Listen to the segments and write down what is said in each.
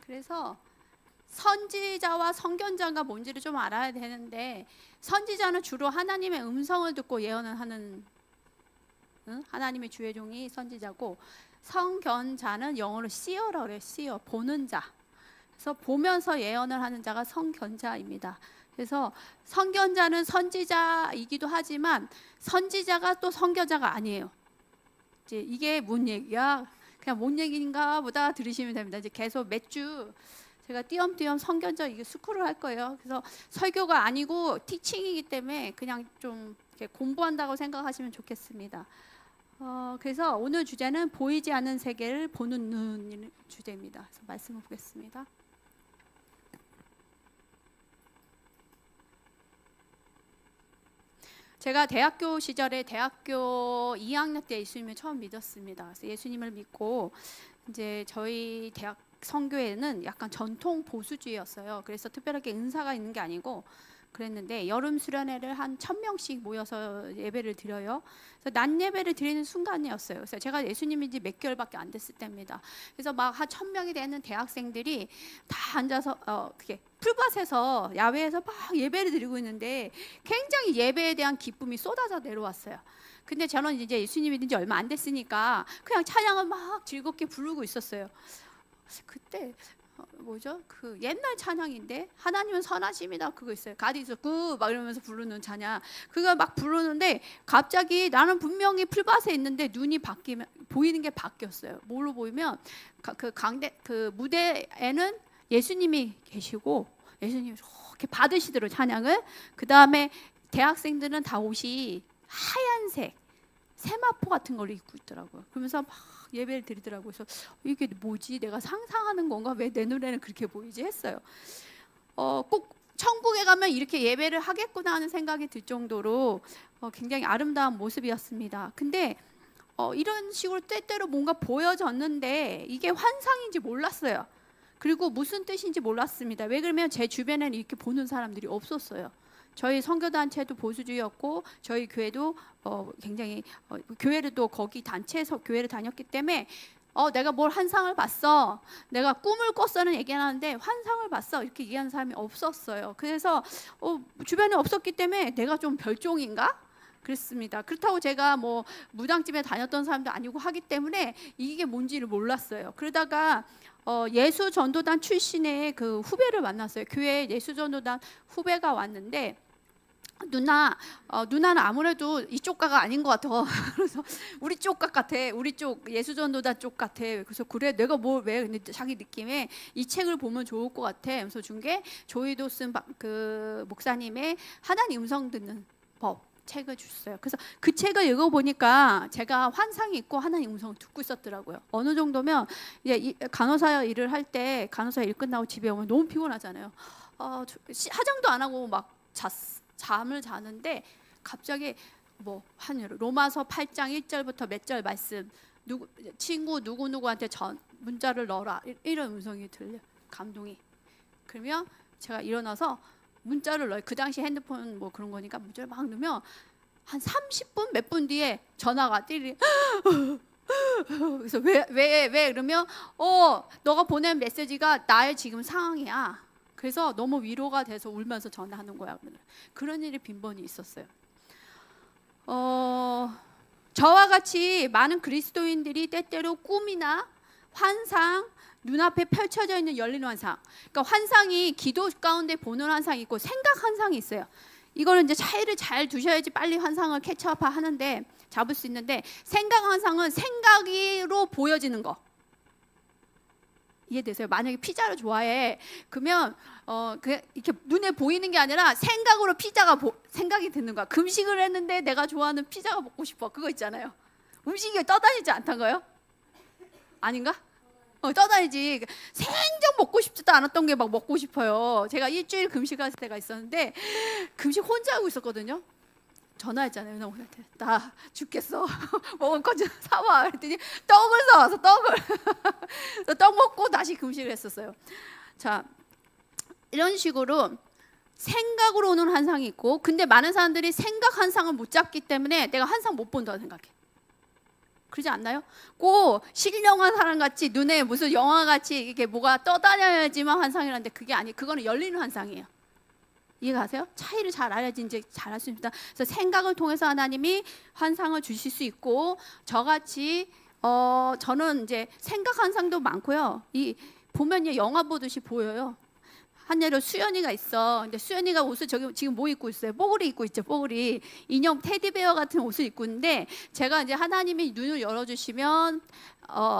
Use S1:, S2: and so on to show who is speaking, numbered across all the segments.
S1: 그래서 선지자와 선견자가 뭔지를 좀 알아야 되는데, 선지자는 주로 하나님의 음성을 듣고 예언을 하는, 하나님의 주의 종이 선지자고, 선견자는 영어로 seer라고 그래요. seer, 보는 자. 그래서 보면서 예언을 하는 자가 선견자입니다. 그래서 선견자는 선지자이기도 하지만 선지자가 또 선견자가 아니에요. 이제 이게 뭔 얘기야? 그냥 뭔 얘기인가 보다 들으시면 됩니다. 이제 계속 몇 주 제가 띄엄띄엄 선견자 이게 스쿨을 할 거예요. 그래서 설교가 아니고 티칭이기 때문에 그냥 좀 이렇게 공부한다고 생각하시면 좋겠습니다. 그래서 오늘 주제는 보이지 않는 세계를 보는 눈 주제입니다. 그래서 말씀을 보겠습니다. 제가 대학교 시절에 대학교 2학년 때 예수님을 처음 믿었습니다. 그래서 예수님을 믿고 이제 저희 대학 선교회는 약간 전통 보수주의였어요. 그래서 특별하게 은사가 있는 게 아니고 그랬는데 여름 수련회를 한 1,000명씩 모여서 예배를 드려요. 그래서 낮 예배를 드리는 순간이었어요. 그래서 제가 예수님인 지 몇 개월밖에 안 됐을 때입니다. 그래서 막 한 1,000명이 되는 대학생들이 다 앉아서 그게 풀밭에서 야외에서 막 예배를 드리고 있는데 굉장히 예배에 대한 기쁨이 쏟아져 내려왔어요. 근데 저는 이제 예수님 믿은 지 얼마 안 됐으니까 그냥 찬양을 막 즐겁게 부르고 있었어요. 그때 뭐죠? 그 옛날 찬양인데 하나님은 선하십니다 그거 있어요. 가디서 굿막 이러면서 부르는 찬양 그거 막 부르는데 갑자기 나는 분명히 풀밭에 있는데 눈이 바뀌면 보이는 게 바뀌었어요. 뭘로 보이면 그 무대에는 예수님이 계시고 예수님이 이렇게 받으시더라고요 찬양을. 그 다음에 대학생들은 다 옷이 하얀색 세마포 같은 걸 입고 있더라고요. 그러면서 막 예배를 드리더라고요. 그래서 이게 뭐지? 내가 상상하는 건가? 왜 내 눈에는 그렇게 보이지? 했어요. 꼭 천국에 가면 이렇게 예배를 하겠구나 하는 생각이 들 정도로 굉장히 아름다운 모습이었습니다. 근데 이런 식으로 때때로 뭔가 보여졌는데 이게 환상인지 몰랐어요. 그리고 무슨 뜻인지 몰랐습니다. 왜 그러면 제 주변에는 이렇게 보는 사람들이 없었어요. 저희 선교단체도 보수주의였고 저희 교회도 굉장히 교회를 또 거기 단체에서 교회를 다녔기 때문에 내가 뭘 환상을 봤어, 내가 꿈을 꿨어는 얘기하는데 환상을 봤어 이렇게 얘기하는 사람이 없었어요. 그래서 주변에 없었기 때문에 내가 좀 별종인가? 그랬습니다. 그렇다고 제가 뭐 무당집에 다녔던 사람도 아니고 하기 때문에 이게 뭔지를 몰랐어요. 그러다가 예수전도단 출신의 그 후배를 만났어요. 교회에 예수전도단 후배가 왔는데 누나는 아무래도 이쪽가가 아닌 것 같아. 그래서 우리 쪽가 같아. 우리 쪽 예수전도단 쪽 같아. 그래서 그래 내가 뭐 왜? 근데 자기 느낌에 이 책을 보면 좋을 것 같아. 그래서 준 게 조이도 쓴 그 목사님의 하나님 음성 듣는 법 책을 줬어요. 그래서 그 책을 읽어보니까 제가 환상이 있고 하나님 음성을 듣고 있었더라고요. 어느 정도면 이제 간호사 일을 할 때 간호사 일 끝나고 집에 오면 너무 피곤하잖아요. 화장도 안 하고 막 잠을 자는데 갑자기 뭐 한 로마서 8장 1절부터 몇 절 말씀 친구 누구누구한테 문자를 넣어라 이런 음성이 들려. 감동이. 그러면 제가 일어나서 문자를 넣어요. 그 당시 핸드폰 뭐 그런 거니까 문자를 막 넣으면 한 30분 몇 분 뒤에 전화가 띠리. 그래서 왜 그러면 너가 보낸 메시지가 나의 지금 상황이야. 그래서 너무 위로가 돼서 울면서 전화하는 거야. 그런 일이 빈번히 있었어요. 저와 같이 많은 그리스도인들이 때때로 꿈이나 환상, 눈앞에 펼쳐져 있는 열린 환상. 그러니까 환상이 기도 가운데 보는 환상이 있고 생각 환상이 있어요. 이거는 이제 차이를 잘 두셔야지 빨리 환상을 캐치업 하는데 잡을 수 있는데 생각 환상은 생각으로 보여지는 거. 이해되세요? 만약에 피자를 좋아해 그러면 이렇게 눈에 보이는 게 아니라 생각으로 피자가 생각이 드는 거야. 금식을 했는데 내가 좋아하는 피자가 먹고 싶어. 그거 있잖아요. 음식이 떠다니지 않던가요? 아닌가? 떠다니지. 생전 먹고 싶지도 않았던 게 막 먹고 싶어요. 제가 일주일 금식할 때가 있었는데 금식 혼자 하고 있었거든요. 전화했잖아요. 은하한테 나 죽겠어. 먹을 거 좀 사와. 그랬더니 떡을 사와서 떡을 떡 먹고 다시 금식을 했었어요. 자, 이런 식으로 생각으로 오는 환상이 있고 근데 많은 사람들이 생각 환상을 못 잡기 때문에 내가 환상 못 본다고 생각해. 그러지 않나요? 꼭 신령한 사람 같이 눈에 무슨 영화 같이 이게 뭐가 떠다녀야지만 환상이라는데 그게 아니, 그거는 열리는 환상이에요. 이해가세요? 차이를 잘 알아야지 이제 잘할 수 있습니다. 그래서 생각을 통해서 하나님이 환상을 주실 수 있고, 저같이 저는 이제 생각 환상도 많고요. 이 보면 영화 보듯이 보여요. 한 예로 수연이가 있어. 근데 수연이가 옷을 저기 지금 뭐 입고 있어요? 뽀글이 입고 있죠. 뽀글이 인형 테디베어 같은 옷을 입고 있는데, 제가 이제 하나님이 눈을 열어주시면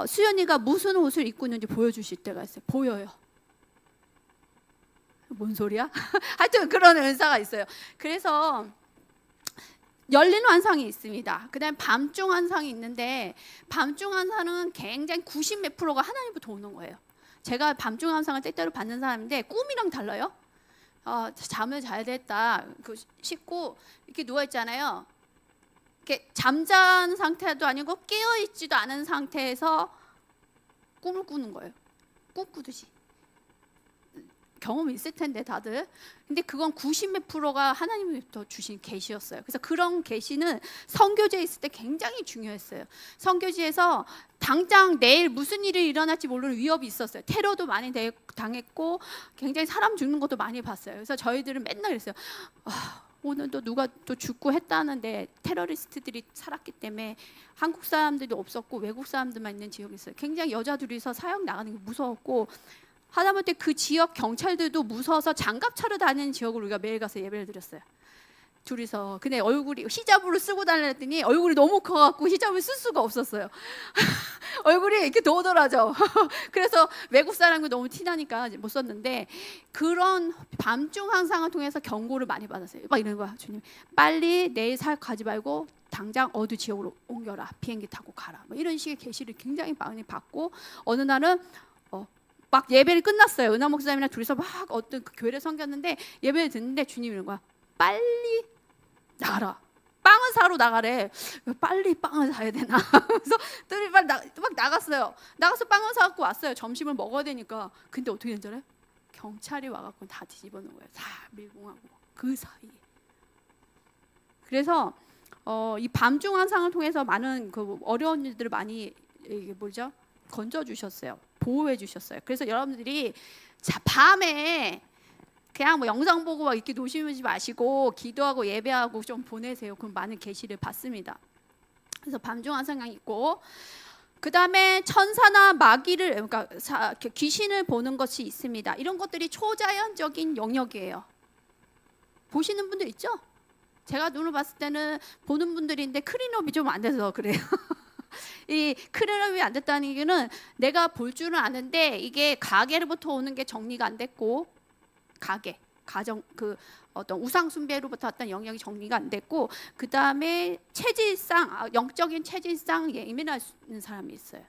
S1: 수연이가 무슨 옷을 입고 있는지 보여주실 때가 있어요. 보여요. 뭔 소리야? 하여튼 그런 은사가 있어요. 그래서 열린 환상이 있습니다. 그 다음에 밤중 환상이 있는데, 밤중 환상은 굉장히 90 몇 프로가 하나님부터 오는 거예요. 제가 밤중 환상을 때때로 받는 사람인데 꿈이랑 달라요. 잠을 자야 됐다 그 씻고 이렇게 누워 있잖아요. 이렇게 잠자는 상태도 아니고 깨어 있지도 않은 상태에서 꿈을 꾸는 거예요. 꿈 꾸듯이. 경험이 있을 텐데 다들. 근데 그건 90 몇 프로가 하나님부터 주신 계시였어요. 그래서 그런 계시는 선교지에 있을 때 굉장히 중요했어요. 선교지에서 당장 내일 무슨 일이 일어날지 모르는 위협이 있었어요. 테러도 많이 당했고 굉장히 사람 죽는 것도 많이 봤어요. 그래서 저희들은 맨날 그랬어요. 오늘도 누가 또 죽고 했다는데 테러리스트들이 살았기 때문에 한국 사람들도 없었고 외국 사람들만 있는 지역이 있어요. 굉장히 여자 둘이서 사역 나가는 게 무서웠고, 하다못해 그 지역 경찰들도 무서워서 장갑 차려 다니는 지역으로 우리가 매일 가서 예배를 드렸어요. 둘이서. 근데 얼굴이 히잡으로 쓰고 다녔더니 얼굴이 너무 커갖고 히잡을 쓸 수가 없었어요. 얼굴이 이렇게 도드라져. 그래서 외국 사람이 너무 티나니까 못 썼는데, 그런 밤중 환상을 통해서 경고를 많이 받았어요. 막 이러는 거야. 주님, 빨리 내일 사역 가지 말고 당장 어느 지역으로 옮겨라. 비행기 타고 가라. 뭐 이런 식의 계시를 굉장히 많이 받고, 어느 날은 막 예배를 끝났어요. 은하 목사님이랑 둘이서 막 어떤 그 교회를 섬겼는데, 예배를 듣는데 주님이 이런 거야. 빨리 나가라. 빵을 사러 나가래. 빨리 빵을 사야 되나? 그래서 둘이 막 나갔어요. 나가서 빵을 사갖고 왔어요. 점심을 먹어야 되니까. 근데 어떻게 된지 알아요? 경찰이 와갖고 다 뒤집어 놓은 거예요. 다 밀봉하고 그 사이에. 그래서 이 밤중 환상을 통해서 많은 그 어려운 일들을 많이 이게 뭐죠? 건져 주셨어요. 보호해 주셨어요. 그래서 여러분들이 밤에 그냥 뭐 영상 보고 막 이렇게 노시지 마시고 기도하고 예배하고 좀 보내세요. 그럼 많은 계시를 받습니다. 그래서 밤중 환상이 있고, 그 다음에 천사나 마귀를, 그러니까 귀신을 보는 것이 있습니다. 이런 것들이 초자연적인 영역이에요. 보시는 분들 있죠? 제가 눈을 봤을 때는 보는 분들인데 클린업이 좀 안 돼서 그래요. 이 클린업이 안 됐다는 얘기는 내가 볼 줄은 아는데 이게 가게로부터 오는 게 정리가 안 됐고, 가정 그 어떤 우상 숭배로부터 왔던 영역이 정리가 안 됐고, 그 다음에 체질상 영적인 체질상 예민한 사람이 있어요.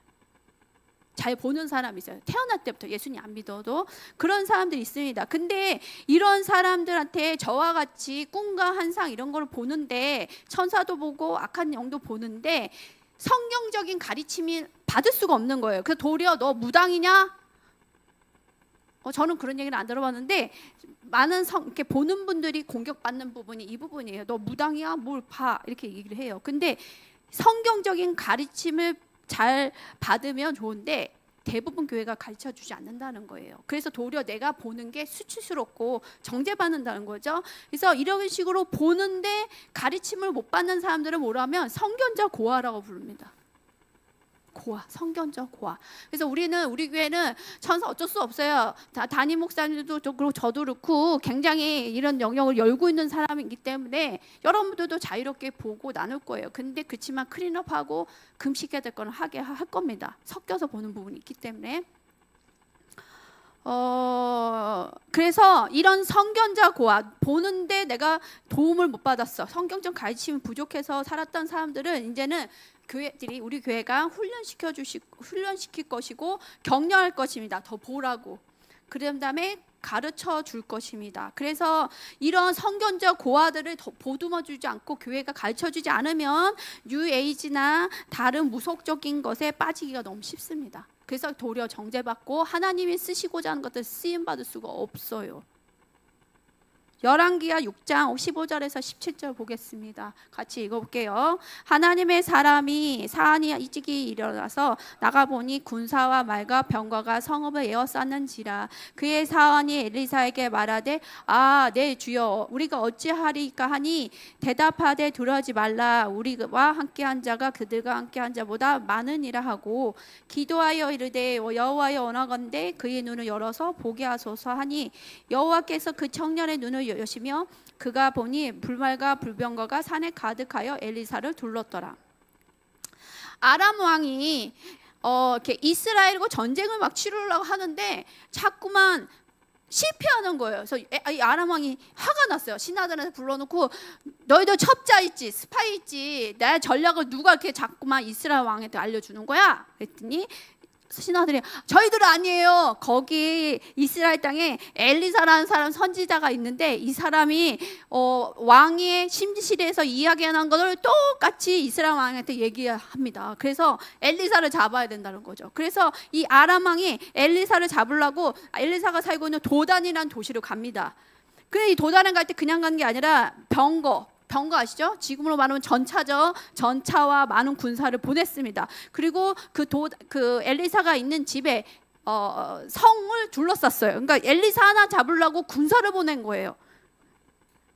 S1: 잘 보는 사람이 있어요. 태어날 때부터 예수님 안 믿어도 그런 사람들이 있습니다. 근데 이런 사람들한테 저와 같이 꿈과 환상 이런 걸 보는데, 천사도 보고 악한 영도 보는데 성경적인 가르침이 받을 수가 없는 거예요. 그래서 도리어 너 무당이냐? 저는 그런 얘기는 안 들어봤는데, 많은 이렇게 보는 분들이 공격받는 부분이 이 부분이에요. 너 무당이야? 뭘 봐? 이렇게 얘기를 해요. 근데 성경적인 가르침을 잘 받으면 좋은데 대부분 교회가 가르쳐 주지 않는다는 거예요. 그래서 도리어 내가 보는 게 수치스럽고 정죄받는다는 거죠. 그래서 이런 식으로 보는데 가르침을 못 받는 사람들은 뭐라면 성견자 고아라고 부릅니다. 고아, 성견자 고아. 그래서 우리 교회는 천사 어쩔 수 없어요. 담임 목사님도 그렇고 저도 그렇고 굉장히 이런 영역을 열고 있는 사람이기 때문에 여러분들도 자유롭게 보고 나눌 거예요. 근데 그렇지만 클린업하고 금식해야 될 거는 하게 할 겁니다. 섞여서 보는 부분이 있기 때문에. 그래서 이런 성견자 고아, 보는데 내가 도움을 못 받았어, 성경적 가르침이 부족해서 살았던 사람들은 이제는 우리 교회가 훈련시킬 것이고 격려할 것입니다. 더 보라고. 그런 다음에 가르쳐 줄 것입니다. 그래서 이런 성견자 고아들을 더 보듬어 주지 않고 교회가 가르쳐 주지 않으면 뉴에이지나 다른 무속적인 것에 빠지기가 너무 쉽습니다. 그래서 도리어 정죄받고 하나님이 쓰시고자 하는 것들 쓰임 받을 수가 없어요. 열왕기하 6장 15절에서 17절 보겠습니다. 같이 읽어볼게요. 하나님의 사람이 사안이 일찍이 일어나서 나가보니 군사와 말과 병거가 성읍을 에워쌌는지라. 그의 사안이 엘리사에게 말하되 내 주여 우리가 어찌하리까 하니 대답하되 두려워하지 말라. 우리와 함께한 자가 그들과 함께한 자보다 많으니라 하고 기도하여 이르되 여호와여 원하건대 그의 눈을 열어서 보게 하소서 하니 여호와께서 그 청년의 눈을 여시며 그가 보니 불말과 불병거가 산에 가득하여 엘리사를 둘렀더라. 아람 왕이 이렇게 이스라엘과 전쟁을 막 치르려고 하는데 자꾸만 실패하는 거예요. 그래서 이 아람 왕이 화가 났어요. 신하들한테 불러놓고 너희들 첩자 있지, 스파이 있지, 내 전략을 누가 이렇게 자꾸만 이스라엘 왕한테 알려주는 거야? 그랬더니 신하들이 저희들은 아니에요. 거기 이스라엘 땅에 엘리사라는 사람 선지자가 있는데 이 사람이 왕의 심지실에서 이야기하는 것을 똑같이 이스라엘 왕한테 얘기합니다. 그래서 엘리사를 잡아야 된다는 거죠. 그래서 이 아람 왕이 엘리사를 잡으려고 엘리사가 살고 있는 도단이라는 도시로 갑니다. 근데 이 도단에 갈 때 그냥 가는 게 아니라 병거 아시죠? 지금으로 말하면 전차죠. 전차와 많은 군사를 보냈습니다. 그리고 그 엘리사가 있는 집에 성을 둘러쌌어요. 그러니까 엘리사 하나 잡으려고 군사를 보낸 거예요.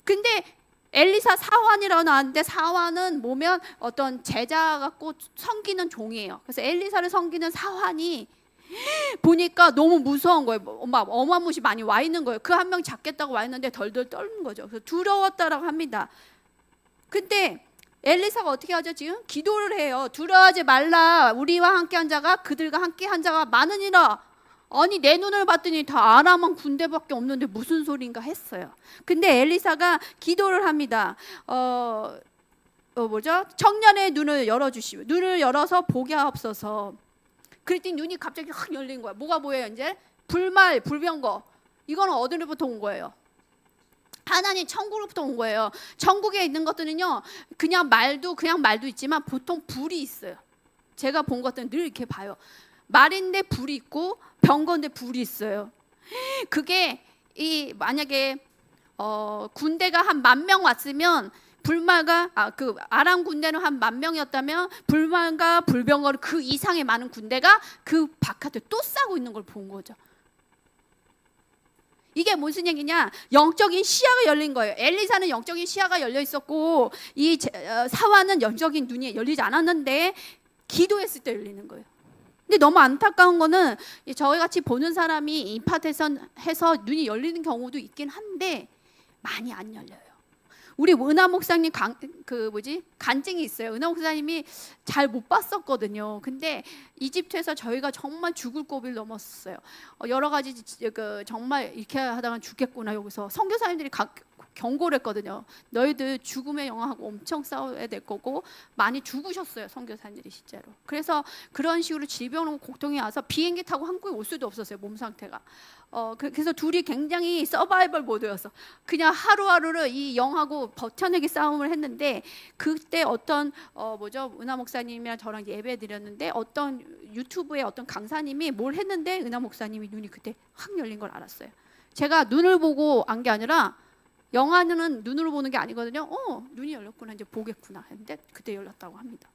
S1: 근데 엘리사 사환이라고 나왔는데 사환은 뭐면 어떤 제자 갖고 섬기는 종이에요. 그래서 엘리사를 섬기는 사환이 보니까 너무 무서운 거예요. 어마무시 많이 와 있는 거예요. 그 한 명 잡겠다고 와 있는데 덜덜 떨는 거죠. 그래서 두려웠다라고 합니다. 근데 엘리사가 어떻게 하죠? 지금 기도를 해요. 두려워하지 말라. 우리와 함께한 자가 그들과 함께한 자가 많으니라. 아니 내 눈을 봤더니 다 아람왕 군대밖에 없는데 무슨 소린가 했어요. 근데 엘리사가 기도를 합니다. 청년의 눈을 열어주시오. 눈을 열어서 보게 하옵소서. 그랬더니 눈이 갑자기 확 열린 거야. 뭐가 보여요 이제? 불말, 불병거. 이거는 어디로부터 온 거예요? 하나님 천국으로부터 온 거예요. 천국에 있는 것들은요 그냥 말도 있지만 보통 불이 있어요. 제가 본 것들은 늘 이렇게 봐요. 말인데 불이 있고 병거인데 불이 있어요. 그게 만약에 군대가 한 10,000명 왔으면 불말과 그 아람 군대는 한 10,000명이었다면 불말과 불병거를 그 이상의 많은 군대가 그 바깥에 또 싸고 있는 걸 본 거죠. 이게 무슨 얘기냐? 영적인 시야가 열린 거예요. 엘리사는 영적인 시야가 열려 있었고 이 사환은 영적인 눈이 열리지 않았는데 기도했을 때 열리는 거예요. 근데 너무 안타까운 거는 저희 같이 보는 사람이 임파테서 눈이 열리는 경우도 있긴 한데 많이 안 열려요. 우리 은하 목사님 간증이 있어요. 은하 목사님이 잘 못 봤었거든요. 근데 이집트에서 저희가 정말 죽을 고비를 넘었어요. 여러 가지 정말 이렇게 하다가 죽겠구나. 여기서 선교사님들이 경고를 했거든요. 너희들 죽음의 영하고 엄청 싸워야 될 거고 많이 죽으셨어요. 선교사님들이 실제로. 그래서 그런 식으로 질병으로 고통이 와서 비행기 타고 한국에 올 수도 없었어요. 몸 상태가. 그래서 둘이 굉장히 서바이벌 모드였어. 그냥 하루하루를 이 영하고 버텨내기 싸움을 했는데 그때 어떤 은하 목사님이랑 저랑 예배 드렸는데 어떤 유튜브에 어떤 강사님이 뭘 했는데 은하 목사님이 눈이 그때 확 열린 걸 알았어요. 제가 눈을 보고 안 게 아니라 영화는 눈으로 보는 게 아니거든요. 눈이 열렸구나 이제 보겠구나 했는데 그때 열렸다고 합니다.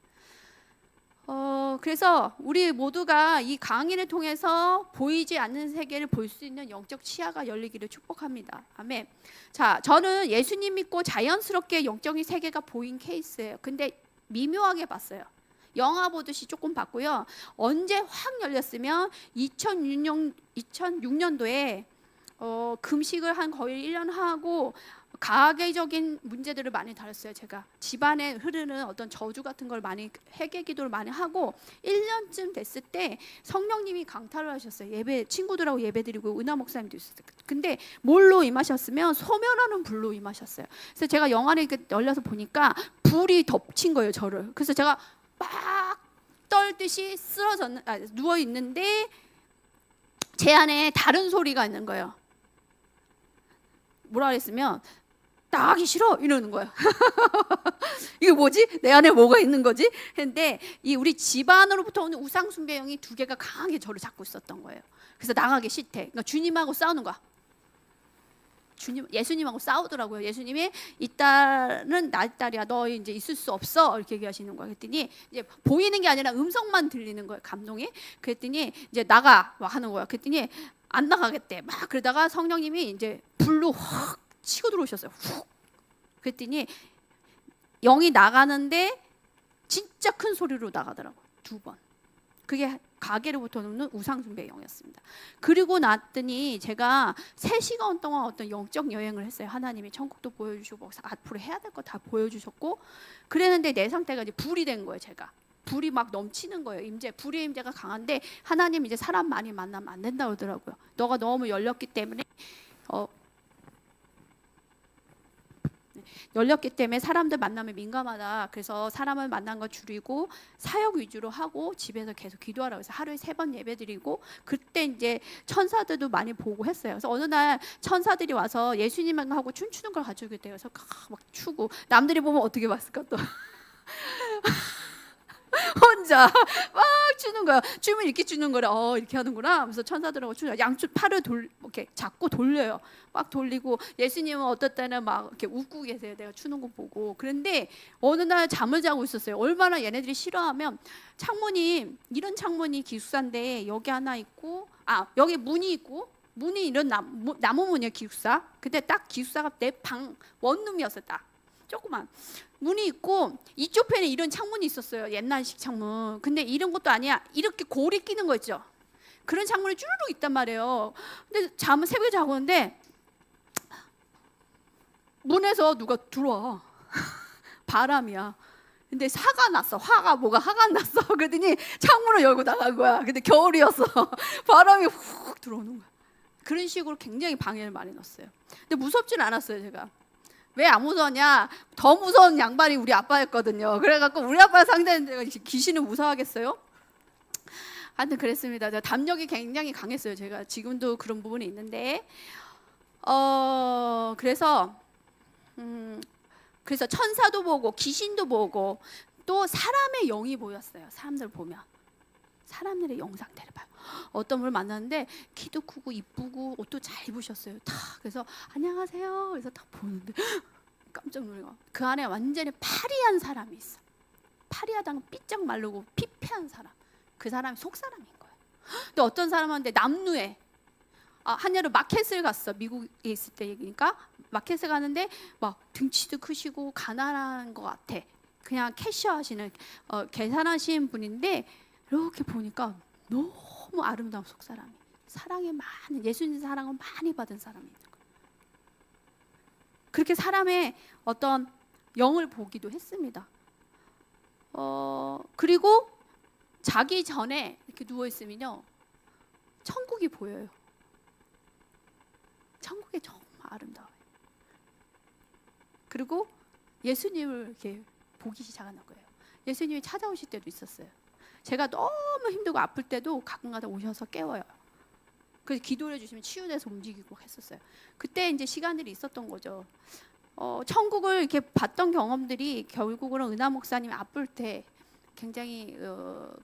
S1: 그래서 우리 모두가 이 강의를 통해서 보이지 않는 세계를 볼 수 있는 영적 시야가 열리기를 축복합니다. 아멘. 자, 저는 예수님 믿고 자연스럽게 영적인 세계가 보인 케이스예요. 근데 미묘하게 봤어요. 영화 보듯이 조금 봤고요. 언제 확 열렸으면 2006년도에 금식을 한 거의 1년 하고 가계적인 문제들을 많이 다뤘어요. 제가 집안에 흐르는 어떤 저주 같은 걸 많이 회개 기도를 많이 하고 1년쯤 됐을 때 성령님이 강탈을 하셨어요. 친구들하고 예배드리고 은하 목사님도 있었어요. 근데 뭘로 임하셨으면 소멸하는 불로 임하셨어요. 그래서 제가 영화를 열려서 보니까 불이 덮친 거예요, 저를. 그래서 제가 막 떨듯이 누워 있는데 제 안에 다른 소리가 있는 거예요. 뭐라 그랬으면 나가기 싫어 이러는 거예요. 이게 뭐지? 내 안에 뭐가 있는 거지? 했는데 우리 집안으로부터 오는 우상 숭배형이 2개가 강하게 저를 잡고 있었던 거예요. 그래서 나가기 싫대. 그러니까 주님하고 싸우는 거야. 예수님하고 싸우더라고요. 예수님이 이 딸은 나 딸이야. 너 이제 있을 수 없어. 이렇게 얘기하시는 거예요. 그랬더니 이제 보이는 게 아니라 음성만 들리는 거예요. 감동이. 그랬더니 이제 나가 막 하는 거예요. 그랬더니 안 나가겠대. 막 그러다가 성령님이 이제 불로 확 치고 들어오셨어요. 훅. 그랬더니 영이 나가는데 진짜 큰 소리로 나가더라고요. 2번. 그게 가게로부터 오는 우상숭배의 영이었습니다. 그리고 났더니 제가 3시간 동안 어떤 영적 여행을 했어요. 하나님이 천국도 보여주시고 앞으로 해야 될 거 다 보여주셨고, 그랬는데 내 상태가 이제 불이 된 거예요. 제가 불이 막 넘치는 거예요. 임재, 불의 임재가 강한데 하나님 이제 사람 많이 만나면 안 된다고 그러더라고요. 너가 너무 열렸기 때문에 사람들 만나면 민감하다. 그래서 사람을 만난 거 줄이고 사역 위주로 하고 집에서 계속 기도하라고 해서 하루에 3번 예배드리고, 그때 이제 천사들도 많이 보고 했어요. 그래서 어느 날 천사들이 와서 예수님하고 춤추는 걸 가지고 있대요. 그래서 막 추고 남들이 보면 어떻게 봤을까 또. 혼자 막 추는 거야. 춤을 이렇게 추는 거라. 이렇게 하는구나 하면서 천사들하고 추는, 양쪽 팔을 이렇게 잡고 돌려요. 막 돌리고, 예수님은 어떨 때는 막 이렇게 웃고 계세요. 내가 추는 거 보고. 그런데 어느 날 잠을 자고 있었어요. 얼마나 얘네들이 싫어하면, 창문이 이런 창문이 기숙사인데 여기 하나 있고, 여기 문이 있고, 문이 이런 나무 문이에요. 기숙사. 근데 딱 기숙사가 내 방 원룸이었어요. 딱 조그만 문이 있고, 이쪽 편에 이런 창문이 있었어요. 옛날식 창문. 근데 이런 것도 아니야. 이렇게 고리 끼는 거 있죠. 그런 창문이 쭈르륵 있단 말이에요. 근데 새벽에 자고 있는데 문에서 누가 들어와. 바람이야. 근데 화가 났어. 그러더니 창문을 열고 나간 거야. 근데 겨울이었어. 바람이 훅 들어오는 거야. 그런 식으로 굉장히 방해를 많이 넣었어요. 근데 무섭진 않았어요. 제가 왜 안 무서웠냐? 더 무서운 양반이 우리 아빠였거든요. 그래갖고 우리 아빠 상대는 귀신은 무서워하겠어요? 하여튼 그랬습니다. 담력이 굉장히 강했어요. 제가 지금도 그런 부분이 있는데, 그래서 천사도 보고 귀신도 보고 또 사람의 영이 보였어요. 사람들 보면 사람들의 영 상태를 봐요. 어떤 분을 만났는데 키도 크고 이쁘고 옷도 잘 입으셨어요. 그래서 안녕하세요. 그래서 딱 보는데 깜짝 놀래요. 그 안에 완전히 파리한 사람이 있어. 파리하다가 삐쩍 마르고 피폐한 사람. 그 사람이 속사람인 거예요. 근데 어떤 사람한테 남루에 한여름 마켓을 갔어. 미국에 있을 때 얘기니까. 마켓을 가는데 막 등치도 크시고 가난한 것 같아. 그냥 캐셔 하시는 계산하시는 분인데, 이렇게 보니까 너무 아름다운 속사람이, 사랑에 많은, 예수님 사랑을 많이 받은 사람이 있는 거예요. 그렇게 사람의 어떤 영을 보기도 했습니다. 그리고 자기 전에 이렇게 누워 있으면요, 천국이 보여요. 천국이 정말 아름다워요. 그리고 예수님을 이렇게 보기 시작하는 거예요. 예수님이 찾아오실 때도 있었어요. 제가 너무 힘들고 아플 때도 가끔가다 오셔서 깨워요. 그래서 기도를 해주시면 치유돼서 움직이고 했었어요. 그때 이제 시간들이 있었던 거죠. 천국을 이렇게 봤던 경험들이 결국은 은하 목사님이 아플 때 굉장히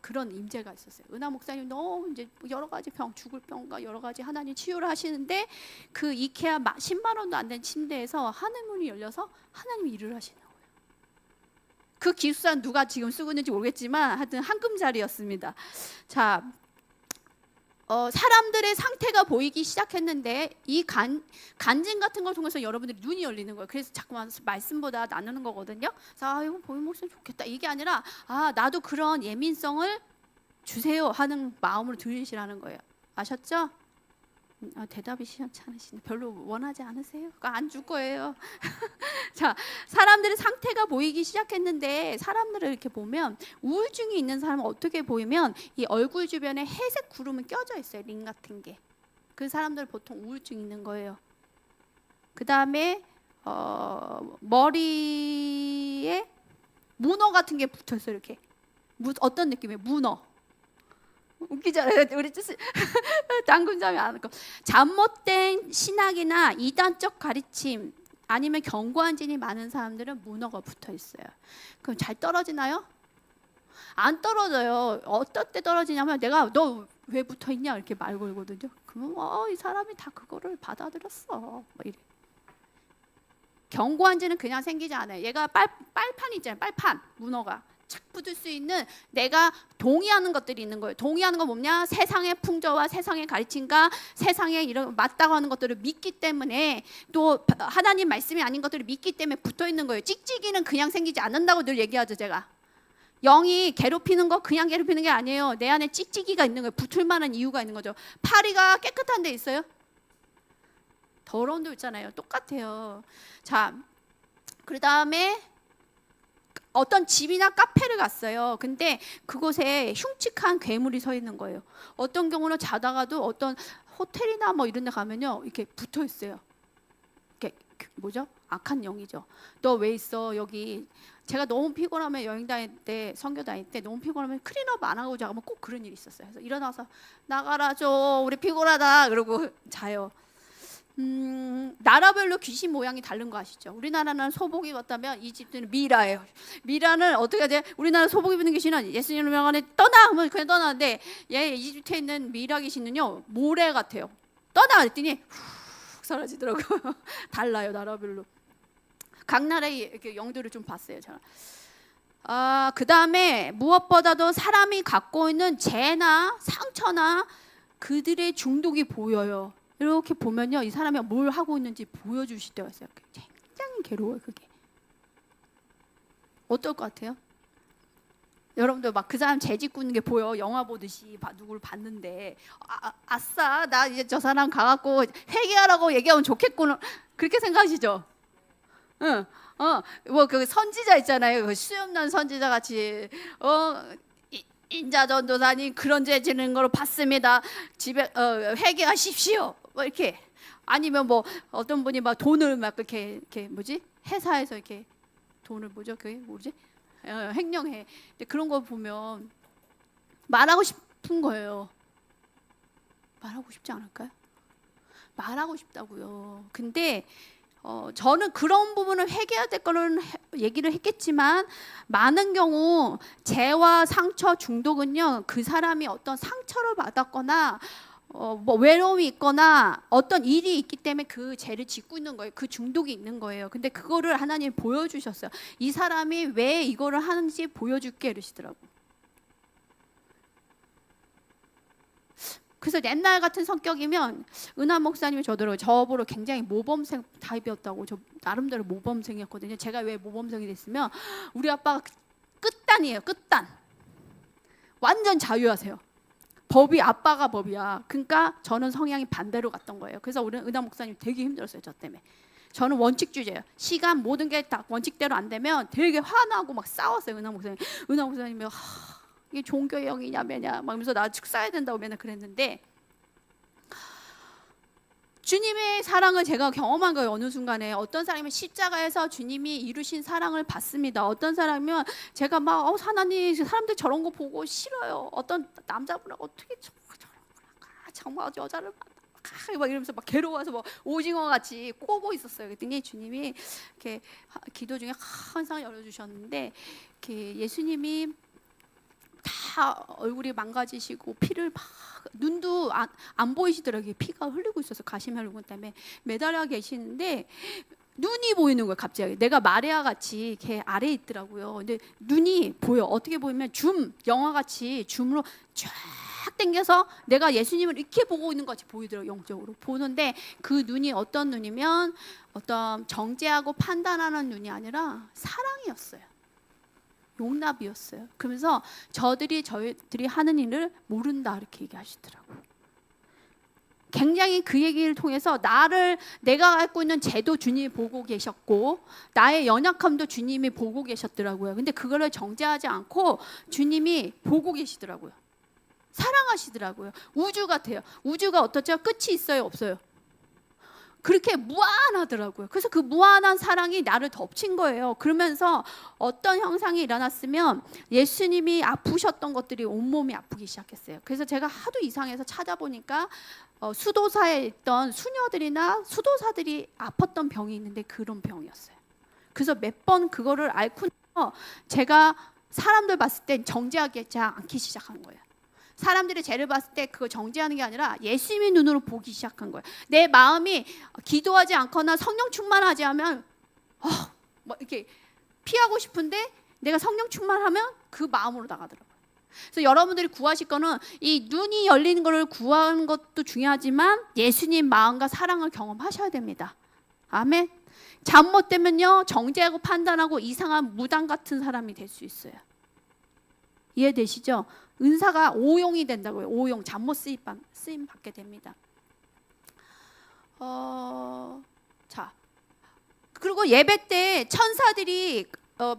S1: 그런 임재가 있었어요. 은하 목사님 너무 이제 여러 가지 죽을 병과 여러 가지 하나님 치유를 하시는데, 그 이케아 10만 원도 안 된 침대에서 하늘문이 열려서 하나님이 일을 하시는 거예요. 그 기숙사는 누가 지금 쓰고 있는지 모르겠지만 하여튼 한금자리였습니다. 자, 사람들의 상태가 보이기 시작했는데, 이 간증 같은 걸 통해서 여러분들이 눈이 열리는 거예요. 그래서 자꾸만 말씀보다 나누는 거거든요. 그래서 이거 보이면 목사님 좋겠다, 이게 아니라 나도 그런 예민성을 주세요 하는 마음으로 들으시라는 거예요. 아셨죠? 대답이 시원치 않으시네. 별로 원하지 않으세요? 안 줄 거예요. 자, 사람들의 상태가 보이기 시작했는데, 사람들을 이렇게 보면 우울증이 있는 사람은 어떻게 보이면 이 얼굴 주변에 회색 구름이 껴져 있어요. 링 같은 게. 그 사람들 보통 우울증 있는 거예요. 그 다음에 머리에 문어 같은 게 붙어 있어요. 이렇게 어떤 느낌이에요? 문어. 웃기잖아요. 우리 당근자매 안 할까? 잘못된 신학이나 이단적 가르침 아니면 견고한 진이 많은 사람들은 문어가 붙어 있어요. 그럼 잘 떨어지나요? 안 떨어져요. 어떨 때 떨어지냐면, 내가 너 왜 붙어 있냐 이렇게 말 걸거든요. 그러면 이 사람이 다 그거를 받아들였어. 막 이래. 견고한 지는 그냥 생기지 않아요. 얘가 빨판 있잖아요. 빨판, 문어가 착 붙을 수 있는 내가 동의하는 것들이 있는 거예요. 동의하는 건 뭐냐? 세상의 풍조와 세상의 가르침과 세상에 이런 맞다고 하는 것들을 믿기 때문에, 또 하나님 말씀이 아닌 것들을 믿기 때문에 붙어 있는 거예요. 찍찍이는 그냥 생기지 않는다고 늘 얘기하죠. 제가 영이 괴롭히는 거 그냥 괴롭히는 게 아니에요. 내 안에 찍찍이가 있는 거예요. 붙을 만한 이유가 있는 거죠. 파리가 깨끗한 데 있어요? 더러운 데 있잖아요. 똑같아요. 자, 그 다음에 어떤 집이나 카페를 갔어요. 근데 그곳에 흉측한 괴물이 서 있는 거예요. 어떤 경우는 자다가도 어떤 호텔이나 뭐 이런 데 가면요, 이렇게 붙어 있어요. 이렇게 뭐죠? 악한 영이죠. 너 왜 있어? 여기 제가 너무 피곤하면 여행 다닐 때, 선교 다닐 때 너무 피곤하면 클린업 안 하고 자면 꼭 그런 일이 있었어요. 그래서 일어나서 나가라 좀, 우리 피곤하다 그러고 자요. 나라별로 귀신 모양이 다른 거 아시죠? 우리나라는 소복 입었다면 이집트는 미라예요. 미라는 어떻게 하지? 우리나라 소복 입는 귀신은 예수님을 명하네 떠나 하면 그냥 떠나는데, 이집트에 있는 미라 귀신은요 모래 같아요. 떠나 그랬더니 훅 사라지더라고요. 달라요, 나라별로. 각 나라의 이렇게 영들을 좀 봤어요, 제가. 그 다음에 무엇보다도 사람이 갖고 있는 죄나 상처나 그들의 중독이 보여요. 이렇게 보면요, 이 사람이 뭘 하고 있는지 보여주실 때가 있어요. 굉장히 괴로워요. 그게 어떨 것 같아요? 여러분들 막 그 사람 죄 짓고 있는 게 보여. 영화 보듯이 누구를 봤는데 아싸 나 이제 저 사람 가갖고 회개하라고 얘기하면 좋겠구나, 그렇게 생각하시죠? 응. 뭐 그 선지자 있잖아요. 그 수염난 선지자 같이 인자 전도사님 그런 죄 지는 걸 봤습니다. 집에 회개하십시오. 뭐 이렇게. 아니면 뭐 어떤 분이 막 돈을 막 이렇게 뭐지? 회사에서 이렇게 돈을 뭐죠? 그게 뭐지? 횡령해. 근데 그런 거 보면 말하고 싶은 거예요. 말하고 싶지 않을까요? 말하고 싶다고요. 근데 저는 그런 부분을 회개해야 될 거는 얘기를 했겠지만, 많은 경우 죄와 상처 중독은요, 그 사람이 어떤 상처를 받았거나 뭐 외로움이 있거나 어떤 일이 있기 때문에 그 죄를 짓고 있는 거예요. 그 중독이 있는 거예요. 근데 그거를 하나님 보여주셨어요. 이 사람이 왜 이거를 하는지 보여줄게 이러시더라고. 그래서 옛날 같은 성격이면 은하 목사님이 저보러 굉장히 모범생 타입이었다고. 저 나름대로 모범생이었거든요. 제가 왜 모범생이 됐으면, 우리 아빠가 끝단이에요. 끝단. 완전 자유하세요. 법이 아빠가 법이야. 그러니까 저는 성향이 반대로 갔던 거예요. 그래서 우리 은하 목사님 되게 힘들었어요. 저 때문에. 저는 원칙주의예요. 시간 모든 게 다 원칙대로 안 되면 되게 화나고 막 싸웠어요. 은하 목사님. 은하 목사님이 이게 종교의 영이냐 뭐냐 막 이러면서 나 축사해야 된다고 맨날 그랬는데, 주님의 사랑을 제가 경험한 거예요. 어느 순간에 어떤 사람이 십자가에서 주님이 이루신 사랑을 받습니다. 어떤 사람이면 제가 막 하나님 사람들 저런 거 보고 싫어요. 어떤 남자분하고 어떻게 저런 정말 여자를 막 이러면서 막 괴로워서 뭐 오징어 같이 꼬고 있었어요. 그랬더니 주님이 이렇게 기도 중에 항상 열어주셨는데, 이렇게 예수님이 다 얼굴이 망가지시고 피를 막, 눈도 안 보이시더라고요. 피가 흘리고 있어서 가시면류관 때문에 매달려 계시는데 눈이 보이는 거예요. 갑자기 내가 마리아 같이 이렇게 아래에 있더라고요. 근데 눈이 보여. 어떻게 보이면 영화 같이 줌으로 쫙 당겨서 내가 예수님을 이렇게 보고 있는 것 같이 보이더라고요. 영적으로 보는데 그 눈이 어떤 눈이면 어떤 정죄하고 판단하는 눈이 아니라 사랑이었어요. 용납이었어요. 그러면서 저희들이 하는 일을 모른다 이렇게 얘기하시더라고요. 굉장히 그 얘기를 통해서 내가 갖고 있는 죄도 주님이 보고 계셨고 나의 연약함도 주님이 보고 계셨더라고요. 근데 그거를 정죄하지 않고 주님이 보고 계시더라고요. 사랑하시더라고요. 우주 같아요. 우주가 어떻죠? 끝이 있어요? 없어요? 그렇게 무한하더라고요. 그래서 그 무한한 사랑이 나를 덮친 거예요. 그러면서 어떤 현상이 일어났으면 예수님이 아프셨던 것들이 온몸이 아프기 시작했어요. 그래서 제가 하도 이상해서 찾아보니까 수도사에 있던 수녀들이나 수도사들이 아팠던 병이 있는데 그런 병이었어요. 그래서 몇 번 그거를 앓고 나서 제가 사람들 봤을 때 정죄하기 않기 시작한 거예요. 사람들이 죄를 봤을 때 그거 정죄하는 게 아니라 예수님의 눈으로 보기 시작한 거예요. 내 마음이 기도하지 않거나 성령 충만하지 않으면 뭐 이렇게 피하고 싶은데 내가 성령 충만하면 그 마음으로 나가더라고요. 그래서 여러분들이 구하실 거는 이 눈이 열리는 것을 구하는 것도 중요하지만 예수님 마음과 사랑을 경험하셔야 됩니다. 아멘. 잠 못 되면요 정죄하고 판단하고 이상한 무당 같은 사람이 될 수 있어요. 이해되시죠? 은사가 오용이 된다고요. 오용, 잠 못 쓰임 받게 됩니다. 자, 그리고 예배 때 천사들이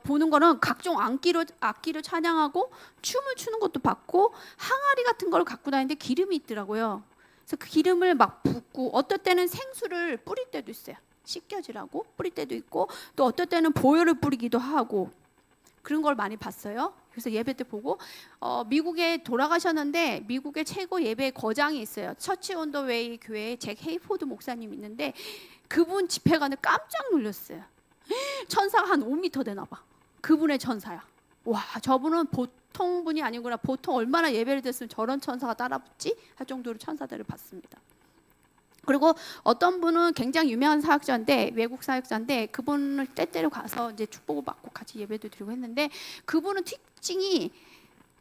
S1: 보는 거는 각종 악기로 찬양하고 춤을 추는 것도 봤고 항아리 같은 걸 갖고 다니는데 기름이 있더라고요. 그래서 그 기름을 막 붓고 어떨 때는 생수를 뿌릴 때도 있어요. 씻겨지라고 뿌릴 때도 있고 또 어떨 때는 보혈을 뿌리기도 하고 그런 걸 많이 봤어요. 그래서 예배 때 보고 미국에 돌아가셨는데 미국의 최고 예배 거장이 있어요. 처치 온 더 웨이 교회에 잭 헤이포드 목사님 있는데 그분 집회 가는데 깜짝 놀랐어요. 천사가 한 5m 되나 봐. 그분의 천사야. 와, 저분은 보통 분이 아니구나. 보통 얼마나 예배를 드렸으면 저런 천사가 따라붙지? 할 정도로 천사들을 봤습니다. 그리고 어떤 분은 굉장히 유명한 사역자인데 외국 사역자인데 그분을 때때로 가서 이제 축복을 받고 같이 예배도 드리고 했는데 그분은 특징이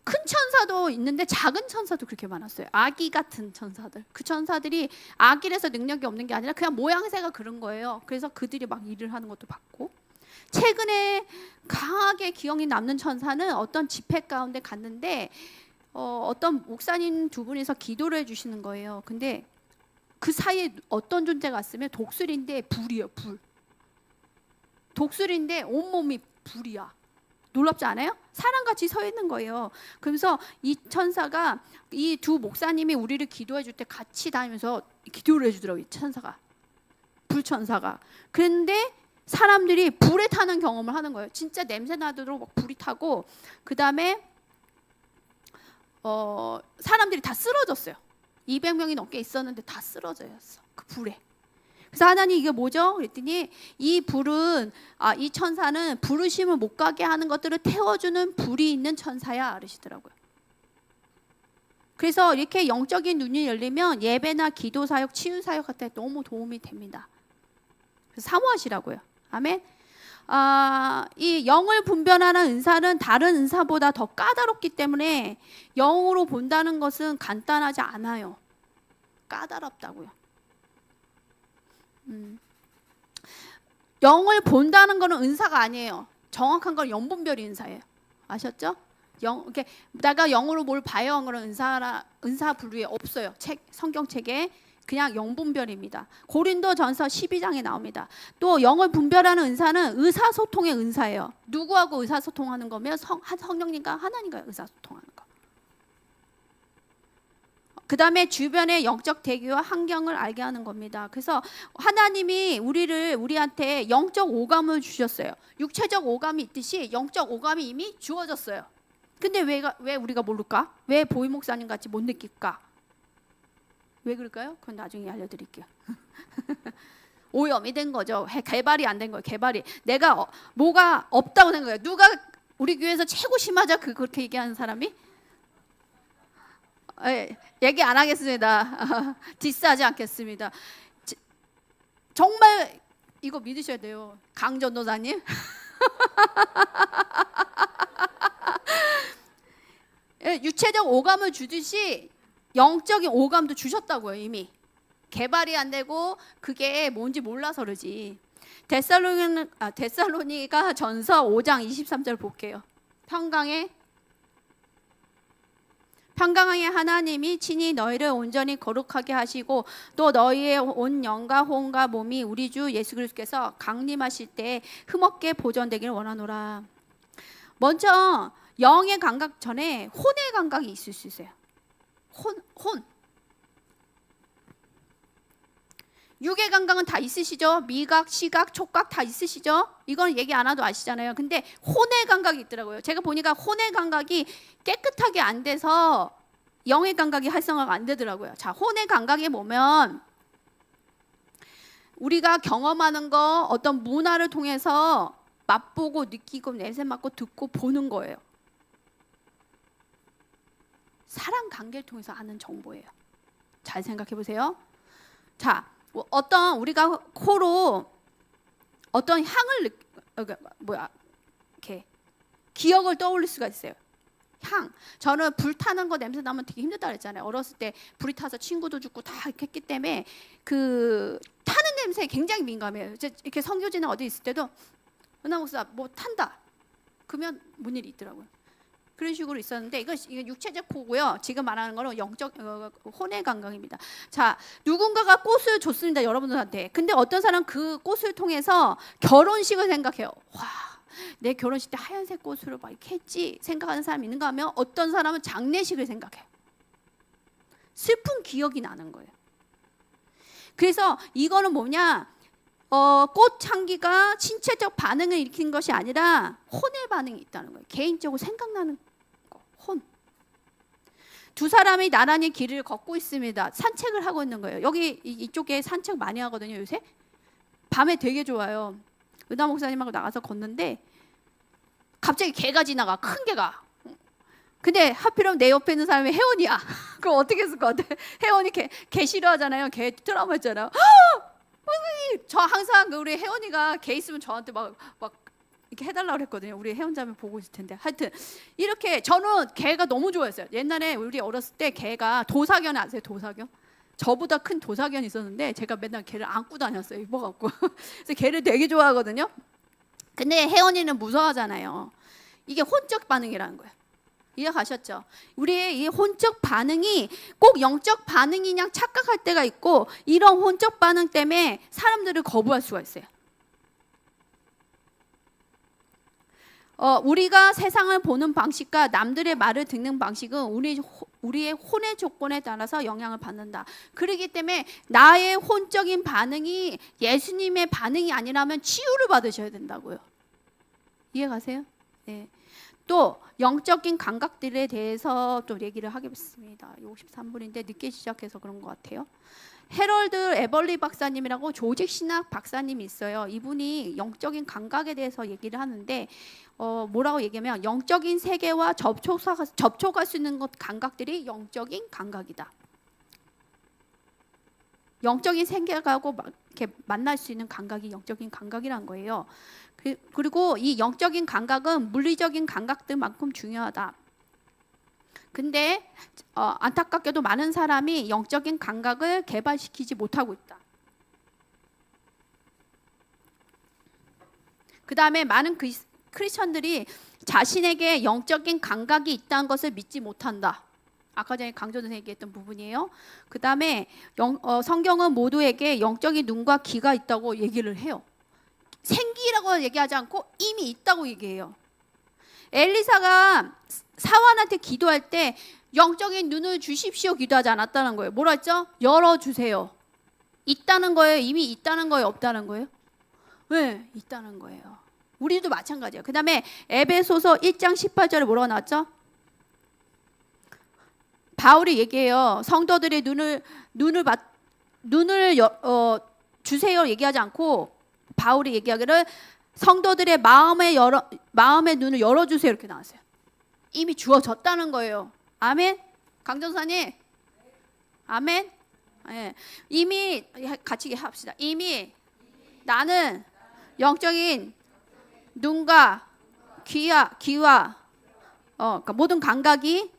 S1: 큰 천사도 있는데 작은 천사도 그렇게 많았어요. 아기 같은 천사들. 그 천사들이 아기라서 능력이 없는 게 아니라 그냥 모양새가 그런 거예요. 그래서 그들이 막 일을 하는 것도 봤고 최근에 강하게 기억이 남는 천사는 어떤 집회 가운데 갔는데 어떤 목사님 두 분이서 기도를 해주시는 거예요. 근데 그 사이에 어떤 존재가 왔으면 독수리인데 불이에요. 불. 독수리인데 온몸이 불이야. 놀랍지 않아요? 사람같이 서 있는 거예요. 그래서 이 천사가 이 두 목사님이 우리를 기도해 줄 때 같이 다니면서 기도를 해주더라고요. 이 천사가. 불천사가. 그런데 사람들이 불에 타는 경험을 하는 거예요. 진짜 냄새 나도록 막 불이 타고 그 다음에 사람들이 다 쓰러졌어요. 200명이 넘게 있었는데 다 쓰러져요. 그 불에. 그래서 하나님 이게 뭐죠? 그랬더니 이 불은 이 천사는 부르심을 못 가게 하는 것들을 태워주는 불이 있는 천사야 그러시더라고요. 그래서 이렇게 영적인 눈이 열리면 예배나 기도 사역, 치유 사역 같은 데 너무 도움이 됩니다. 그래서 사모하시라고요. 아멘. 이 영을 분별하는 은사는 다른 은사보다 더 까다롭기 때문에 영으로 본다는 것은 간단하지 않아요. 까다롭다고요. 영을 본다는 것은 은사가 아니에요. 정확한 건 영분별이 은사예요. 아셨죠? 이렇게 내가 영으로 뭘 봐요 하는 거는 은사 분류에 없어요. 성경책에 그냥 영분별입니다. 고린도전서 12장에 나옵니다. 또 영을 분별하는 은사는 의사소통의 은사예요. 누구하고 의사소통하는 거면 성령님과 하나님과 의사소통하는 거. 그 다음에 주변의 영적 대기와 환경을 알게 하는 겁니다. 그래서 하나님이 우리한테 영적 오감을 주셨어요. 육체적 오감이 있듯이 영적 오감이 이미 주어졌어요. 근데 왜 우리가 모를까? 왜 보이 목사님 같이 못 느낄까? 왜 그럴까요? 그건 나중에 알려드릴게요. 오염이 된 거죠. 개발이 안 된 거예요. 개발이. 내가 뭐가 없다고 생각해요. 누가 우리 교회에서 최고 심하자 그렇게 얘기하는 사람이? 얘기 안 하겠습니다. 디스하지 않겠습니다. 정말 이거 믿으셔야 돼요. 강전도사님. 유체적 오감을 주듯이 영적인 오감도 주셨다고요. 이미 개발이 안 되고 그게 뭔지 몰라서 그러지. 데살로니가 전서 5장 23절 볼게요. 평강의 하나님이 친히 너희를 온전히 거룩하게 하시고 또 너희의 온 영과 혼과 몸이 우리 주 예수 그리스도께서 강림하실 때 흠없게 보존되기를 원하노라. 먼저 영의 감각 전에 혼의 감각이 있을 수 있어요. 혼. 육의 감각은 다 있으시죠? 미각, 시각, 촉각 다 있으시죠? 이건 얘기 안 해도 아시잖아요. 근데 혼의 감각이 있더라고요. 제가 보니까 혼의 감각이 깨끗하게 안 돼서 영의 감각이 활성화가 안 되더라고요. 자, 혼의 감각이 뭐면 우리가 경험하는 거 어떤 문화를 통해서 맛보고 느끼고 냄새 맡고 듣고 보는 거예요. 사람 관계를 통해서 아는 정보예요. 잘 생각해 보세요. 자, 어떤 우리가 코로 어떤 향을 이렇게 기억을 떠올릴 수가 있어요. 향. 저는 불 타는 거 냄새 나면 되게 힘들다 그랬잖아요. 어렸을 때 불이 타서 친구도 죽고 다 이렇게 했기 때문에 그 타는 냄새에 굉장히 민감해요. 이렇게 선교지나 어디 있을 때도 은하 목사 뭐 탄다. 그러면 뭔 일이 있더라고요. 그런 식으로 있었는데 이거 육체적 호고요. 지금 말하는 거는 영적 혼의 감각입니다. 자, 누군가가 꽃을 줬습니다, 여러분들한테. 근데 어떤 사람은 그 꽃을 통해서 결혼식을 생각해요. 와, 내 결혼식 때 하얀색 꽃으로 막 이렇게 했지 생각하는 사람이 있는가 하면 어떤 사람은 장례식을 생각해요. 슬픈 기억이 나는 거예요. 그래서 이거는 뭐냐? 꽃향기가 신체적 반응을 일으키는 것이 아니라 혼의 반응이 있다는 거예요. 개인적으로 생각나는 거, 혼. 두 사람이 나란히 길을 걷고 있습니다. 산책을 하고 있는 거예요. 여기 이쪽에 산책 많이 하거든요, 요새. 밤에 되게 좋아요. 은하 목사님하고 나가서 걷는데 갑자기 개가 지나가, 큰 개가. 근데 하필이면 내 옆에 있는 사람이 혜원이야. 그럼 어떻게 했을 것 같아? 혜원이 개 싫어하잖아요. 개 트라우마 있잖아요. 저 항상 우리 혜원이가 개 있으면 저한테 막 이렇게 해달라고 그랬거든요. 우리 혜원자매 보고 있을 텐데. 하여튼 이렇게 저는 개가 너무 좋아했어요. 옛날에 우리 어렸을 때 개가 도사견 아세요? 도사견? 저보다 큰 도사견이 있었는데 제가 맨날 개를 안고 다녔어요. 입어갖고. 그래서 개를 되게 좋아하거든요. 근데 혜원이는 무서워하잖아요. 이게 혼적 반응이라는 거예요. 이해가셨죠? 우리의 이 혼적 반응이 꼭 영적 반응이냐 착각할 때가 있고, 이런 혼적 반응 때문에 사람들을 거부할 수가 있어요. 우리가 세상을 보는 방식과 남들의 말을 듣는 방식은 우리의 혼의 조건에 따라서 영향을 받는다. 그렇기 때문에 나의 혼적인 반응이 예수님의 반응이 아니라면 치유를 받으셔야 된다고요. 이해가세요? 네. 또 영적인 감각들에 대해서 또 얘기를 하겠습니다. 53분인데 늦게 시작해서 그런 것 같아요. 해럴드 에벌리 박사님이라고 조직 신학 박사님이 있어요. 이분이 영적인 감각에 대해서 얘기를 하는데 뭐라고 얘기하면 영적인 세계와 접촉할 수 있는 것 감각들이 영적인 감각이다. 영적인 세계하고 이렇게 만날 수 있는 감각이 영적인 감각이란 거예요. 그리고 이 영적인 감각은 물리적인 감각들만큼 중요하다. 근데 안타깝게도 많은 사람이 영적인 감각을 개발시키지 못하고 있다. 그 다음에 많은 크리스천들이 자신에게 영적인 감각이 있다는 것을 믿지 못한다. 아까 전에 강조선생님이 얘기했던 부분이에요. 그 다음에 성경은 모두에게 영적인 눈과 귀가 있다고 얘기를 해요. 생기라고 얘기하지 않고 이미 있다고 얘기해요. 엘리사가 사환한테 기도할 때 영적인 눈을 주십시오 기도하지 않았다는 거예요. 뭐라 했죠? 열어주세요. 있다는 거예요? 이미 있다는 거예요? 없다는 거예요? 네, 있다는 거예요. 우리도 마찬가지예요. 그 다음에 에베소서 1장 18절에 뭐라고 나왔죠? 바울이 얘기해요. 성도들의 눈을 주세요 얘기하지 않고 바울이 얘기하기를 성도들의 마음의 눈을 열어주세요 이렇게 나왔어요. 이미 주어졌다는 거예요. 아멘. 강전사님, 아멘. 네. 이미 같이 합시다. 이미 나는 영적인 눈과 귀와 그러니까 모든 감각이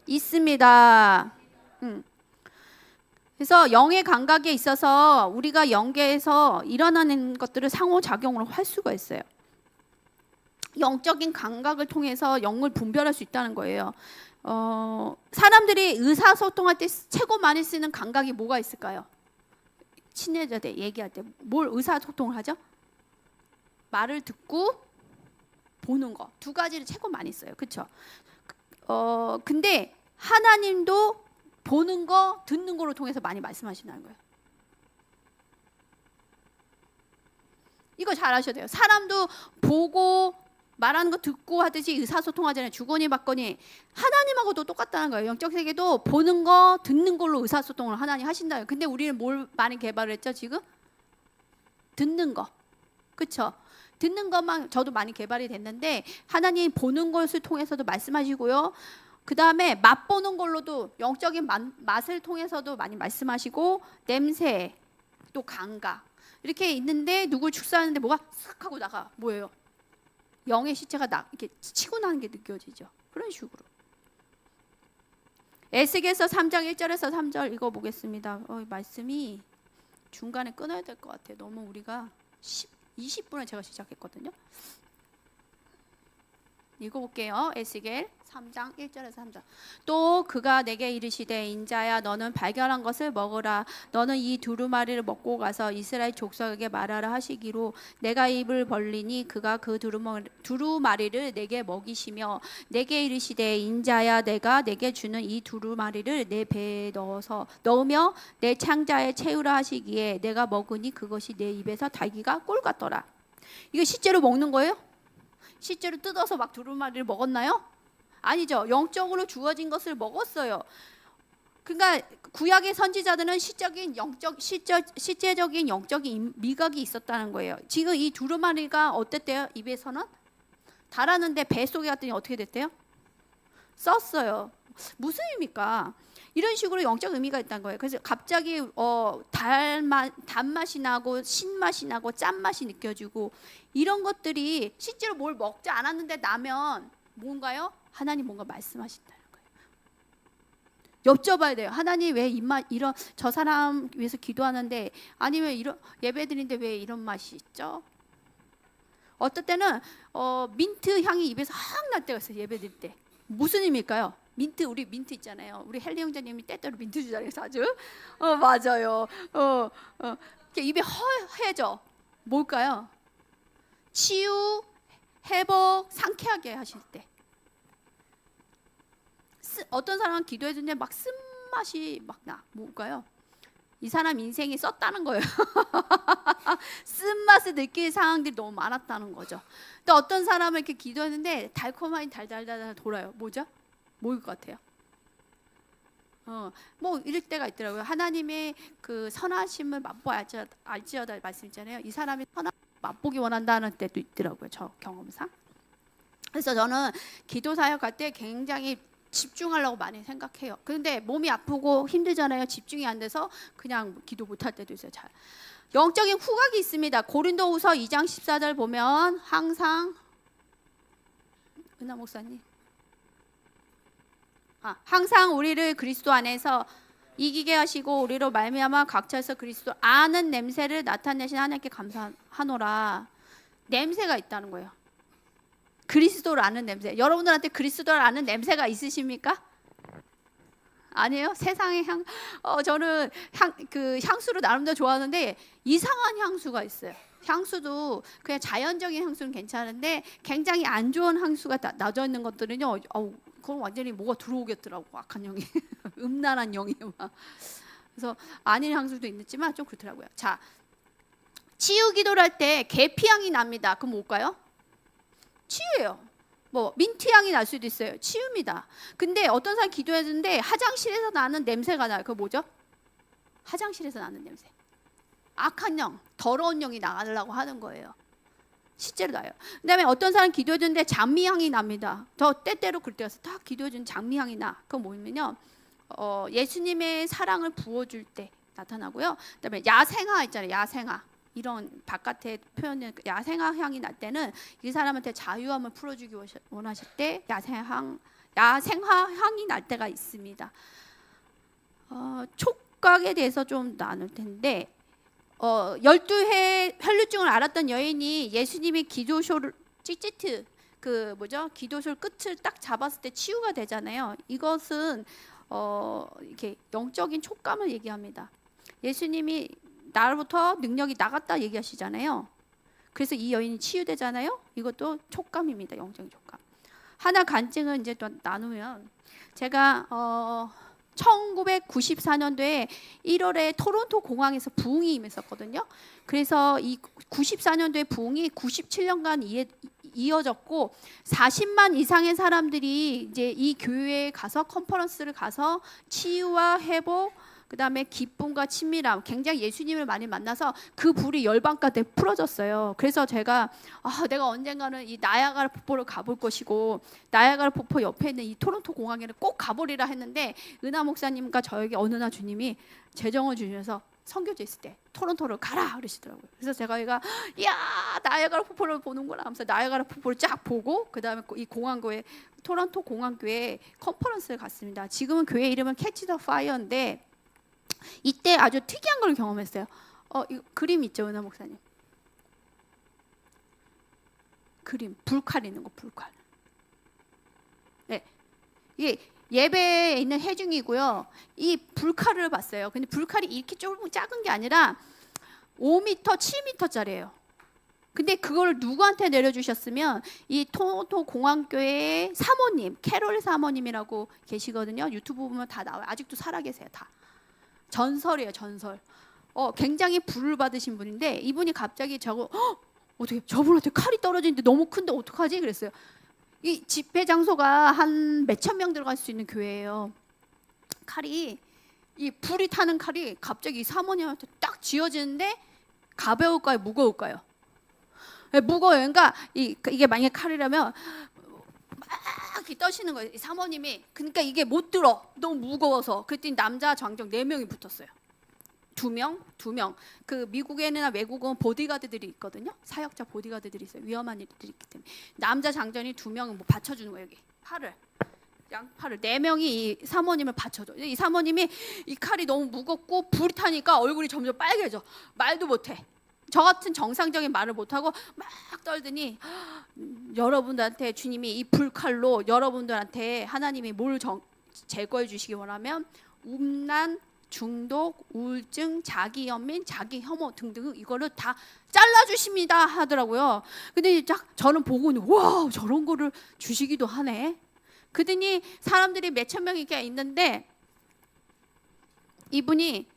S1: 있습니다. 그래서 영의 감각에 있어서 우리가 영계에서 일어나는 것들을 상호작용으로 할 수가 있어요. 영적인 감각을 통해서 영을 분별할 수 있다는 거예요. 사람들이 의사소통할 때 최고 많이 쓰는 감각이 뭐가 있을까요? 친해질 때, 얘기할 때 뭘 의사소통을 하죠? 말을 듣고 보는 거. 두 가지를 최고 많이 써요. 그렇죠? 근데 하나님도 보는 거, 듣는 거를 통해서 많이 말씀하신다는 거예요. 이거 잘 아셔야 돼요. 사람도 보고 말하는 거 듣고 하듯이 의사소통하잖아요. 주거니 받거니. 하나님하고도 똑같다는 거예요. 영적 세계도 보는 거, 듣는 걸로 의사소통을 하나님 하신다요. 근데 우리는 뭘 많이 개발을 했죠, 지금? 듣는 거. 그렇죠? 듣는 것만 저도 많이 개발이 됐는데 하나님 보는 것을 통해서도 말씀하시고요. 그 다음에 맛보는 걸로도 영적인 맛을 통해서도 많이 말씀하시고 냄새, 또 감각. 이렇게 있는데 누굴 축사하는데 뭐가 싹 하고 나가. 뭐예요? 영의 시체가 이렇게 치고 나는 게 느껴지죠. 그런 식으로. 에스겔서 3장 1절에서 3절 읽어보겠습니다. 말씀이 중간에 끊어야 될 것 같아요. 너무 우리가 20분에 제가 시작했거든요. 읽어볼게요. 에스겔 3장 1절에서 3절. 또 그가 내게 이르시되 인자야 너는 발견한 것을 먹으라. 너는 이 두루마리를 먹고 가서 이스라엘 족속에게 말하라 하시기로 내가 입을 벌리니 그가 그 두루마리를 내게 먹이시며 내게 이르시되 인자야 내가 내게 주는 이 두루마리를 내 배에 넣으며 내 창자에 채우라 하시기에 내가 먹으니 그것이 내 입에서 달기가 꿀 같더라. 이거 실제로 먹는 거예요? 실제로 뜯어서 막 두루마리를 먹었나요? 아니죠. 영적으로 주어진 것을 먹었어요. 그러니까 구약의 선지자들은 실제적인 영적인 미각이 있었다는 거예요. 지금 이 두루마리가 어땠대요? 입에서는 달았는데 배 속에 갔더니 어떻게 됐대요? 썼어요. 무슨 의미입니까? 이런 식으로 영적 의미가 있다는 거예요. 그래서 갑자기 단맛이 나고 신맛이 나고 짠맛이 느껴지고 이런 것들이 실제로 뭘 먹지 않았는데 나면 뭔가요? 하나님 뭔가 말씀하신다는 거예요. 여쭤봐야 돼요. 하나님 왜 이런 저 사람 위해서 기도하는데 아니면 이런 예배드리는데 왜 이런 맛이 있죠? 어떨 때는 민트 향이 입에서 확 날 때가 있어요. 예배드릴 때. 무슨 의미일까요? 우리 민트 있잖아요. 우리 헬리 형제님이 때때로 민트 주잖아요. 자주. 맞아요. 이렇게 입이 허해져. 뭘까요? 치유, 회복, 상쾌하게 하실 때. 어떤 사람은 기도해 주는데 막 쓴맛이 막 나. 뭘까요? 이 사람 인생이 썼다는 거예요. 쓴맛을 느낄 상황들이 너무 많았다는 거죠. 또 어떤 사람은 이렇게 기도했는데 달콤하니 달달달 돌아요. 뭐죠? 뭐일 것 같아요? 뭐 이럴 때가 있더라고요. 하나님의 그 선하심을 알지어다 말씀있잖아요. 이 사람이 선함 맛보기 원한다는 때도 있더라고요. 저 경험상. 그래서 저는 기도 사역할 때 굉장히 집중하려고 많이 생각해요. 그런데 몸이 아프고 힘들잖아요. 집중이 안 돼서 그냥 기도 못할 때도 있어요. 잘. 영적인 후각이 있습니다. 고린도후서 2장 14절 보면 항상 은하 목사님 항상 우리를 그리스도 안에서 이기게 하시고 우리로 말미암아 각처에서 그리스도 아는 냄새를 나타내신 하나님께 감사하노라. 냄새가 있다는 거예요. 그리스도를 아는 냄새. 여러분들한테 그리스도를 아는 냄새가 있으십니까? 아니에요? 세상의 저는 향수를 나름대로 좋아하는데 이상한 향수가 있어요. 향수도 그냥 자연적인 향수는 괜찮은데 굉장히 안 좋은 향수가 나져 있는 것들은요. 그건 완전히 뭐가 들어오겠더라고. 악한 영이. 음란한 영이 막. 그래서 아닌 향수도 있지만 좀 그렇더라고요. 자, 치유 기도를 할 때 계피향이 납니다. 그럼 뭘까요? 치유예요. 뭐 민트 향이 날 수도 있어요. 치유입니다. 근데 어떤 사람 기도했는데 화장실에서 나는 냄새가 나요. 그거 뭐죠? 화장실에서 나는 냄새. 악한 영, 더러운 영이 나가려고 하는 거예요. 실제로 나요. 그다음에 어떤 사람 기도해주는데 장미향이 납니다. 저 때때로 그럴 때 가서 딱 기도해주는 장미향이 나. 그건 뭐냐면요, 예수님의 사랑을 부어줄 때 나타나고요. 그다음에 야생화 있잖아요. 야생화. 이런 바깥에 표현된 야생화 향이 날 때는 이 사람한테 자유함을 풀어주기 원하실 때 야생화 향이 날 때가 있습니다. 촉각에 대해서 좀 나눌 텐데 12회 혈루증을 앓았던 여인이 예수님이 기도쇼를 찌찌트 기도쇼 끝을 딱 잡았을 때 치유가 되잖아요. 이것은 이렇게 영적인 촉감을 얘기합니다. 예수님이 나로부터 능력이 나갔다 얘기하시잖아요. 그래서 이 여인이 치유되잖아요. 이것도 촉감입니다. 영적인 촉감. 하나 간증을 이제 또 나누면 제가 1994년도에 1월에 토론토 공항에서 부흥이 임했었거든요. 그래서 이 94년도에 부흥이 97년간 이어졌고 40만 이상의 사람들이 이제 이 교회에 가서 컨퍼런스를 가서 치유와 회복 그다음에 기쁨과 친밀함, 굉장히 예수님을 많이 만나서 그 불이 열방까지 풀어졌어요. 그래서 제가 내가 언젠가는 이 나야가라 폭포를 가볼 것이고 나야가라 폭포 옆에 있는 이 토론토 공항에는 꼭 가보리라 했는데 은하 목사님과 저에게 어느 날 주님이 재정을 주셔서 선교제 있을 때 토론토를 가라 그러시더라고요. 그래서 제가 얘가 야 나야가라 폭포를 보는구나 하면서 나야가라 폭포를 쫙 보고 그 다음에 이 공항교회 토론토 공항교회 컨퍼런스를 갔습니다. 지금은 교회 이름은 캐치 더 파이어인데 이때 아주 특이한 걸 경험했어요. 이 그림 있죠, 은하 목사님? 그림 불칼 있는 거 불칼. 네, 이게 예배에 있는 해중이고요. 이 불칼을 봤어요. 근데 불칼이 이렇게 좁은 작은 게 아니라 5m, 7m짜리예요. 근데 그걸 누구한테 내려주셨으면 이 토론토 공항교회의 사모님, 캐롤 사모님이라고 계시거든요. 유튜브 보면 다 나와요. 아직도 살아계세요. 다 전설이에요, 전설. 굉장히 부를 받으신 분인데 이분이 갑자기 어떻게 저분한테 칼이 떨어지는데 너무 큰데 어떡하지? 그랬어요. 이 집회 장소가 한 몇천 명 들어갈 수 있는 교회예요. 칼이 이 불이 타는 칼이 갑자기 사모님한테 딱 쥐어지는데 가벼울까요, 무거울까요? 네, 무거워요. 그러니까 이게 만약에 칼이라면 막 이렇게 떠시는 거예요. 이 사모님이. 그러니까 이게 못 들어. 너무 무거워서. 그랬더니 남자 장정 4명이 붙었어요. 2명. 그 미국에나 외국은 보디가드들이 있거든요. 사역자 보디가드들이 있어요. 위험한 일들이 있기 때문에. 남자 장전이 2명은 뭐 받쳐주는 거예요. 여기 양팔을 4명이 이 사모님을 받쳐줘. 이 사모님이 이 칼이 너무 무겁고 불이 타니까 얼굴이 점점 빨개져. 말도 못해. 저 같은 정상적인 말을 못하고 막 떨더니 여러분들한테 주님이 이 불칼로 여러분들한테 하나님이 뭘 제거해 주시기 원하면 음란, 중독, 우울증, 자기 연민, 자기 혐오 등등 이거를 다 잘라주십니다 하더라고요. 근데 저는 보고는 와 저런 거를 주시기도 하네. 그러더니 사람들이 몇천 명이 있는데 이분이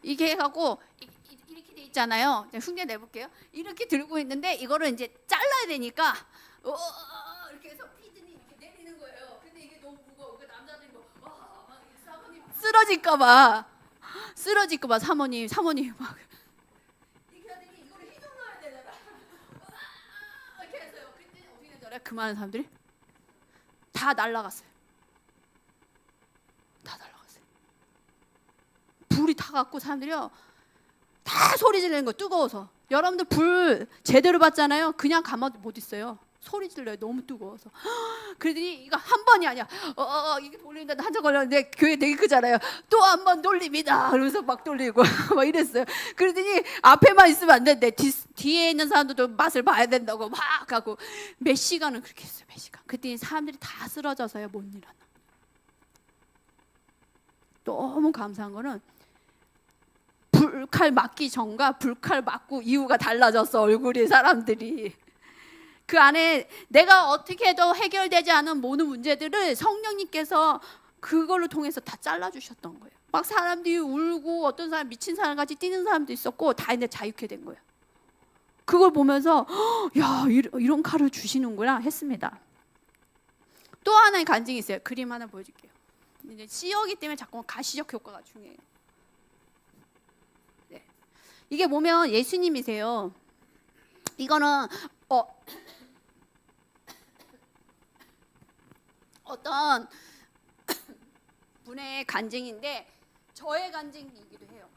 S1: 이게 하고 이렇게 돼 있잖아요. 흉내 내볼게요. 이렇게 들고 있는데 이거를 이제 잘라야 되니까 이렇게 해서 피드니 이렇게 내리는 거예요. 근데 이게 너무 무거워. 그 남자들이 사모님 쓰러질까봐 사모님 막 이렇게 하더니 이거를 휘둘러야 되잖아. 이렇게 해서요. 그때 어떻게 되더라? 그 많은 사람들이 다 날아갔어요. 불이 타갖고 사람들이요 다 소리 지르는 거 뜨거워서. 여러분들 불 제대로 봤잖아요. 그냥 가만히 못 있어요. 소리 질러요. 너무 뜨거워서. 그러더니 이거 한 번이 아니야. 이게 돌리는데 한참 걸렸는데 교회 되게 크잖아요. 또 한 번 돌립니다. 그러면서 막 돌리고 막 이랬어요. 그러더니 앞에만 있으면 안 되는데 뒤에 있는 사람들도 맛을 봐야 된다고 막 하고 몇 시간을 그렇게 했어요. 몇 시간. 그랬더니 사람들이 다 쓰러져서요 못 일어나. 너무 감사한 거는 불칼 맞기 전과 불칼 맞고 이후가 달라졌어. 얼굴이 사람들이. 그 안에 내가 어떻게 해도 해결되지 않은 모든 문제들을 성령님께서 그걸로 통해서 다 잘라주셨던 거예요. 막 사람들이 울고 어떤 사람 미친 사람 같이 뛰는 사람도 있었고 다 이제 자유케 된 거예요. 그걸 보면서 야 이런 칼을 주시는구나 했습니다. 또 하나의 간증이 있어요. 그림 하나 보여줄게요. 이제 씨어기 때문에 자꾸 가시적 효과가 중요해요. 네. 이게 보면 예수님이세요. 이거는 어떤 분의 간증인데 저의 간증이기도 해요.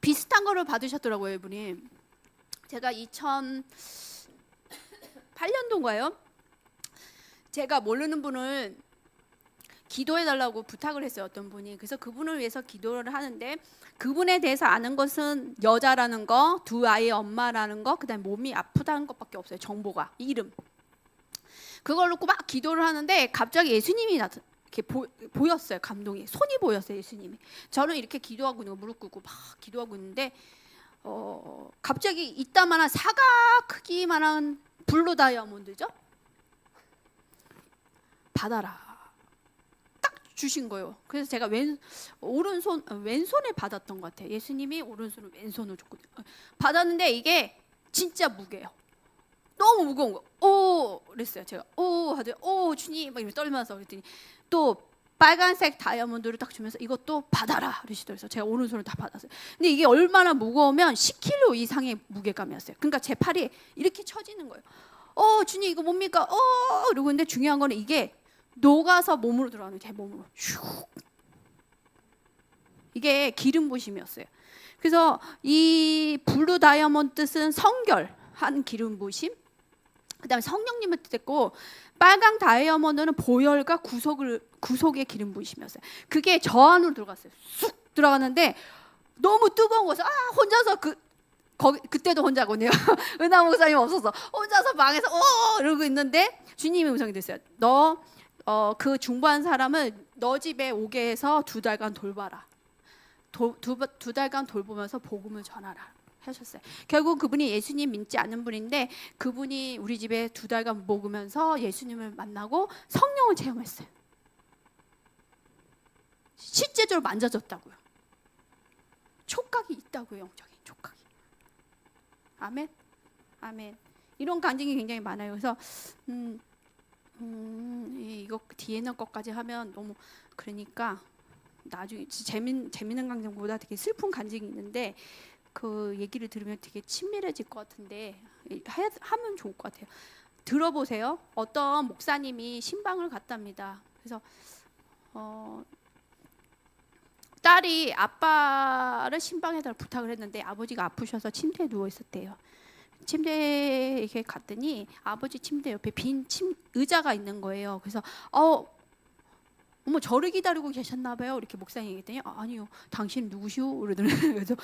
S1: 비슷한 거를 받으셨더라고요, 이분이. 제가 2008년도인가요? 제가 모르는 분을 기도해달라고 부탁을 했어요, 어떤 분이. 그래서 그분을 위해서 기도를 하는데 그분에 대해서 아는 것은 여자라는 거, 2아이의 엄마라는 거, 그다음에 몸이 아프다는 것밖에 없어요. 정보가, 이름. 그걸 놓고 막 기도를 하는데 갑자기 예수님이 이렇게 보였어요. 감동이. 손이 보였어요, 예수님이. 저는 이렇게 기도하고 있는 거 무릎 꿇고 막 기도하고 있는데 갑자기 이따만한 사과 크기만한 블루 다이아몬드죠? 받아라. 주신 거예요. 그래서 제가 왼손에 받았던 것 같아요. 예수님이 오른손을 왼손으로 줬거든요. 받았는데 이게 진짜 무게예요. 너무 무거운 거. 오, 그랬어요. 제가 하더니 주님 막 이렇게 떨면서 그랬더니 또 빨간색 다이아몬드를 딱 주면서 이것도 받아라 그러시더라고요. 제가 오른손을 다 받았어요. 근데 이게 얼마나 무거우면 10kg 이상의 무게감이었어요. 그러니까 제 팔이 이렇게 처지는 거예요. 주님 이거 뭡니까? 그러고 근데 중요한 거는 이게 녹아서 몸으로 들어가는 제 몸으로 슉. 이게 기름 부심이었어요. 그래서 이 블루 다이아몬드 뜻은 성결한 기름 부심. 그다음에 성령님을 뜻했고 빨강 다이아몬드는 보혈과 구속의 기름 부심이었어요. 그게 저 안으로 들어갔어요. 쑥 들어갔는데 너무 뜨거운 거여서 혼자서 그때도 혼자거든요. 은하 목사님 없어서 혼자서 방에서 이러고 있는데 주님의 음성이 됐어요. 너 그 중보한 사람을 너 집에 오게 해서 2달간 돌봐라. 두 달간 돌보면서 복음을 전하라 하셨어요. 결국 그분이 예수님 믿지 않는 분인데 그분이 우리 집에 2달간 먹으면서 예수님을 만나고 성령을 체험했어요. 실제적으로 만져졌다고요. 촉각이 있다고요. 영적인 촉각이. 아멘. 아멘. 이런 간증이 굉장히 많아요. 그래서 이거 뒤에 있는 것까지 하면 너무 그러니까 나중에 재밌는 간증보다 되게 슬픈 간증이 있는데 그 얘기를 들으면 되게 친밀해질 것 같은데 하면 좋을 것 같아요. 들어보세요. 어떤 목사님이 신방을 갔답니다. 그래서 딸이 아빠를 신방해달라 부탁을 했는데 아버지가 아프셔서 침대에 누워 있었대요. 침대에 이렇게 갔더니 아버지 침대 옆에 빈 의자가 있는 거예요. 그래서 어머 저를 기다리고 계셨나 봐요. 이렇게 목사님이 얘기했더니 아니요. 당신 누구시오? 그러더라고요. 그래서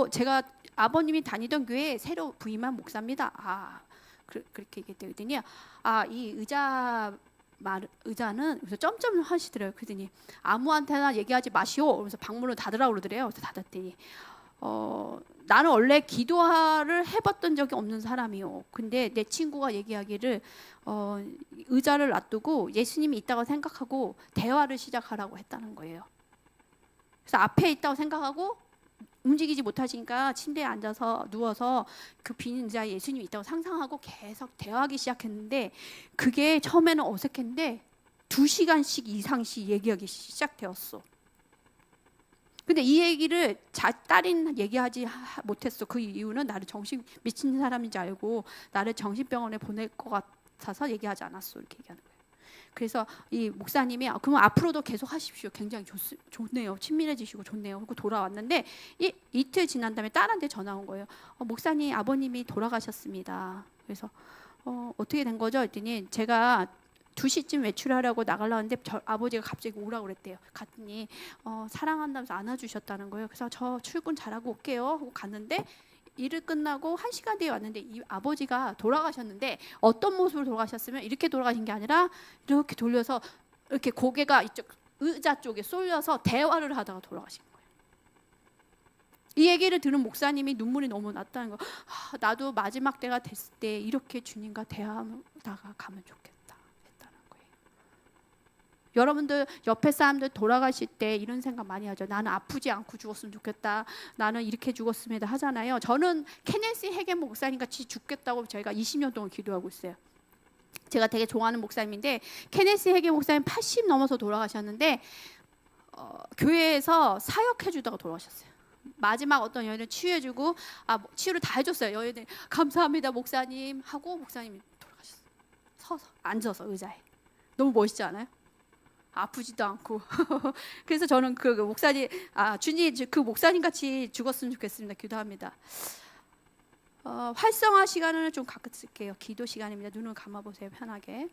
S1: 제가 아버님이 다니던 교회 새로 부임한 목사입니다. 그렇게 얘기했더니 이 의자는 그래서 점점 하시더라고요. 그러더니 아무한테나 얘기하지 마시오. 그래서 방문을 닫으라고 그러더래요. 그래서 닫았더니 나는 원래 기도를 해봤던 적이 없는 사람이요. 근데 내 친구가 얘기하기를 의자를 놔두고 예수님이 있다고 생각하고 대화를 시작하라고 했다는 거예요. 그래서 앞에 있다고 생각하고 움직이지 못하시니까 침대에 앉아서 누워서 그 빈 의자에 예수님이 있다고 상상하고 계속 대화하기 시작했는데 그게 처음에는 어색했는데 2시간씩 이상씩 얘기하기 시작되었어. 근데 이 얘기를 딸인 얘기하지 못했어. 그 이유는 나를 정신 미친 사람인 줄 알고 나를 정신병원에 보낼 것 같아서 얘기하지 않았어. 이렇게 얘기하는 거예요. 그래서 이 목사님이 그럼 앞으로도 계속 하십시오. 굉장히 좋네요. 친밀해지시고 좋네요. 그리고 돌아왔는데 이틀 지난 다음에 딸한테 전화 온 거예요. 목사님 아버님이 돌아가셨습니다. 그래서 어떻게 된 거죠? 했더니 제가 2시쯤 외출하려고 나가려는데 아버지가 갑자기 오라고 그랬대요. 갔더니 사랑한다면서 안아주셨다는 거예요. 그래서 저 출근 잘하고 올게요 하고 갔는데 일을 끝나고 1시간 뒤에 왔는데 이 아버지가 돌아가셨는데 어떤 모습으로 돌아가셨으면 이렇게 돌아가신 게 아니라 이렇게 돌려서 이렇게 고개가 이쪽 의자 쪽에 쏠려서 대화를 하다가 돌아가신 거예요. 이 얘기를 들은 목사님이 눈물이 너무 났다는 거. 나도 마지막 때가 됐을 때 이렇게 주님과 대화하다가 가면 좋겠다. 여러분들 옆에 사람들 돌아가실 때 이런 생각 많이 하죠. 나는 아프지 않고 죽었으면 좋겠다. 나는 이렇게 죽었으면 하잖아요. 저는 케네시 해겐 목사님 같이 죽겠다고 저희가 20년 동안 기도하고 있어요. 제가 되게 좋아하는 목사님인데 케네시 해겐 목사님 80 넘어서 돌아가셨는데 교회에서 사역해 주다가 돌아가셨어요. 마지막 어떤 여인을 치유해주고 치유를 다 해줬어요. 여인들 감사합니다 목사님 하고 목사님이 돌아가셨어요. 서서 앉아서 의자에. 너무 멋있지 않아요? 아프지도 않고. 그래서 저는 그 목사님 주님 그 목사님 같이 죽었으면 좋겠습니다. 기도합니다. 활성화 시간을 좀 가끔 쓸게요. 기도 시간입니다. 눈을 감아보세요. 편하게.